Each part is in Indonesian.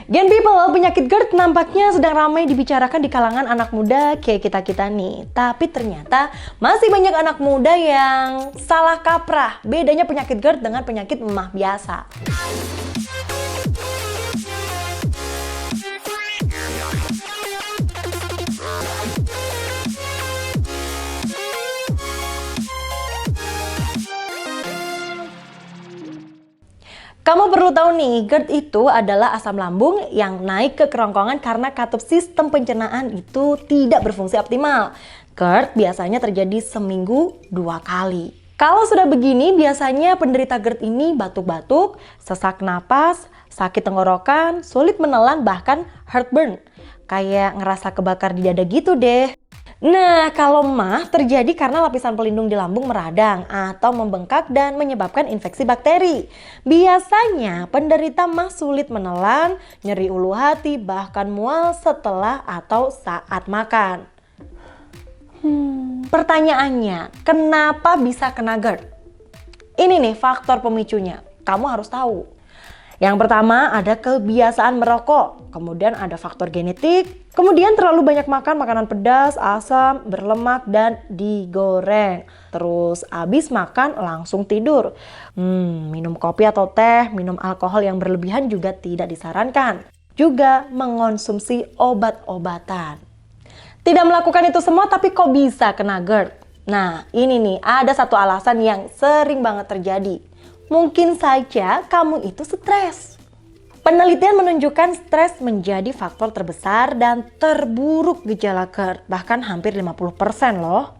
Gen people, penyakit GERD nampaknya sedang ramai dibicarakan di kalangan anak muda kayak kita-kita nih. Tapi ternyata masih banyak anak muda yang salah kaprah bedanya penyakit GERD dengan penyakit emah biasa. Kamu perlu tahu nih, GERD itu adalah asam lambung yang naik ke kerongkongan karena katup sistem pencernaan itu tidak berfungsi optimal. GERD biasanya terjadi seminggu 2 kali. Kalau sudah begini, biasanya penderita GERD ini batuk-batuk, sesak napas, sakit tenggorokan, sulit menelan, bahkan heartburn. Kayak ngerasa kebakar di dada gitu deh. Nah, kalau MAH terjadi karena lapisan pelindung di lambung meradang atau membengkak dan menyebabkan infeksi bakteri. Biasanya penderita MAH sulit menelan, nyeri ulu hati, bahkan mual setelah atau saat makan. Pertanyaannya, kenapa bisa kena GERD? Ini nih faktor pemicunya, kamu harus tahu. Yang pertama ada kebiasaan merokok, kemudian ada faktor genetik, kemudian terlalu banyak makan makanan pedas, asam, berlemak, dan digoreng. Terus abis makan langsung tidur. Minum kopi atau teh, minum alkohol yang berlebihan juga tidak disarankan. Juga mengonsumsi obat-obatan. Tidak melakukan itu semua tapi kok bisa kena GERD? Nah ini nih ada satu alasan yang sering banget terjadi. Mungkin saja kamu itu stres. Penelitian menunjukkan stres menjadi faktor terbesar dan terburuk gejala GERD, bahkan hampir 50% loh.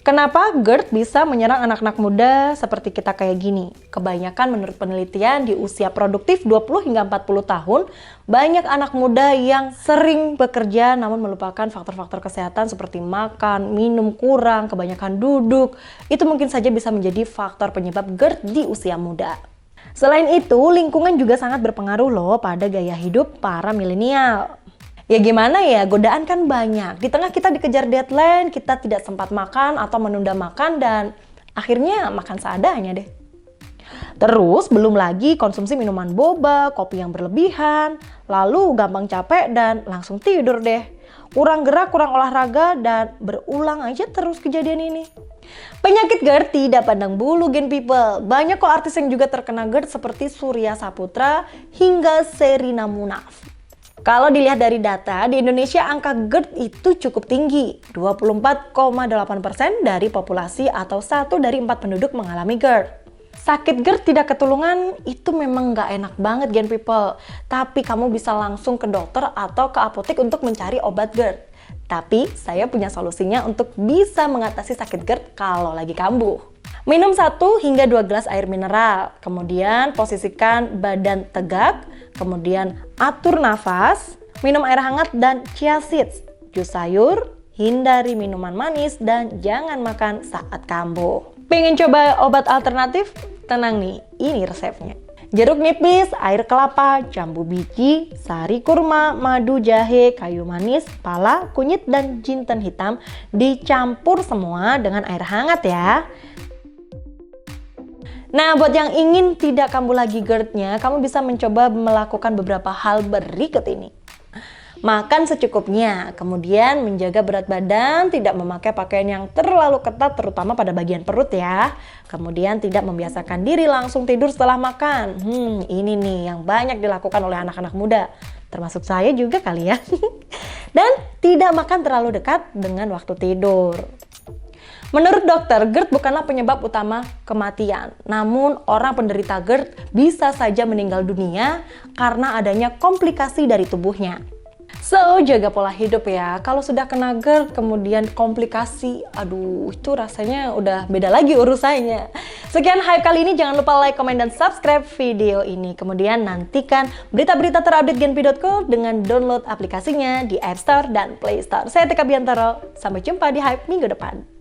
Kenapa GERD bisa menyerang anak-anak muda seperti kita kayak gini? Kebanyakan menurut penelitian di usia produktif 20 hingga 40 tahun, banyak anak muda yang sering bekerja namun melupakan faktor-faktor kesehatan seperti makan, minum kurang, kebanyakan duduk. Itu mungkin saja bisa menjadi faktor penyebab GERD di usia muda. Selain itu, lingkungan juga sangat berpengaruh loh pada gaya hidup para milenial. Ya gimana ya, godaan kan banyak. Di tengah kita dikejar deadline, kita tidak sempat makan atau menunda makan dan akhirnya makan seadanya deh. Terus belum lagi konsumsi minuman boba, kopi yang berlebihan, lalu gampang capek dan langsung tidur deh. Kurang gerak, kurang olahraga, dan berulang aja terus kejadian ini. Penyakit GERD tidak pandang bulu gen people. Banyak kok artis yang juga terkena GERD seperti Surya Saputra hingga Sherina Munaf. Kalau dilihat dari data, di Indonesia angka GERD itu cukup tinggi. 24,8% dari populasi atau 1 dari 4 penduduk mengalami GERD. Sakit GERD tidak ketulungan itu memang nggak enak banget gen people. Tapi kamu bisa langsung ke dokter atau ke apotek untuk mencari obat GERD. Tapi saya punya solusinya untuk bisa mengatasi sakit GERD kalau lagi kambuh. Minum 1 hingga 2 gelas air mineral, kemudian posisikan badan tegak, kemudian atur nafas, minum air hangat dan chia seeds, jus sayur, hindari minuman manis, dan jangan makan saat kambuh. Pengen coba obat alternatif? Tenang nih, ini resepnya. Jeruk nipis, air kelapa, jambu biji, sari kurma, madu jahe, kayu manis, pala, kunyit, dan jinten hitam dicampur semua dengan air hangat ya. Nah, buat yang ingin tidak kambuh lagi GERD-nya, kamu bisa mencoba melakukan beberapa hal berikut ini. Makan secukupnya, kemudian menjaga berat badan, tidak memakai pakaian yang terlalu ketat terutama pada bagian perut ya. Kemudian tidak membiasakan diri langsung tidur setelah makan. Ini nih yang banyak dilakukan oleh anak-anak muda, termasuk saya juga kali ya. Dan tidak makan terlalu dekat dengan waktu tidur. Menurut dokter, GERD bukanlah penyebab utama kematian. Namun, orang penderita GERD bisa saja meninggal dunia karena adanya komplikasi dari tubuhnya. So, jaga pola hidup ya. Kalau sudah kena GERD, kemudian komplikasi, aduh itu rasanya udah beda lagi urusannya. Sekian Hype kali ini, jangan lupa like, komen, dan subscribe video ini. Kemudian nantikan berita-berita terupdate genpi.co dengan download aplikasinya di App Store dan Play Store. Saya Tika Biantoro, sampai jumpa di Hype minggu depan.